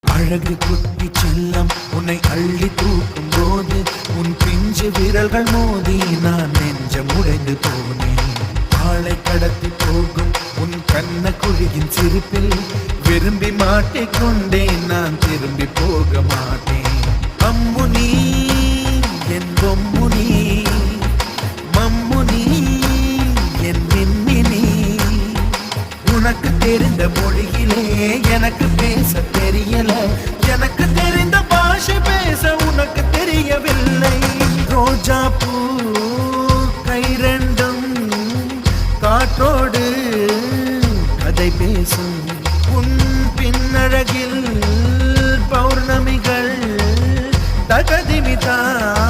அழகு குட்டி செல்லம் உன்னை அள்ளி தூக்கும் போது உன் பிஞ்சு விரல்கள் மோதி நான் நெஞ்சம் உடைந்து போனேன். ஆளை கடத்தி போகும் உன் கண்ண குழியின் சிரிப்பில் விரும்பி மாட்டிக்கொண்டேன், நான் திரும்பி போக மாட்டேன். அம்முனி என் பொம்முனி, மம்முனி என் மின்மினி, உனக்கு தெரிந்த மொழியிலே எனக்கு பேச தெரியல, எனக்கு தெரிந்த பாஷை பேச உனக்கு தெரியவில்லை. ரோஜா பூ கை ரெண்டும் காற்றோடு கதை பேசும், உன் பின்னழகில் பௌர்ணமிகள் தகதிமிதான்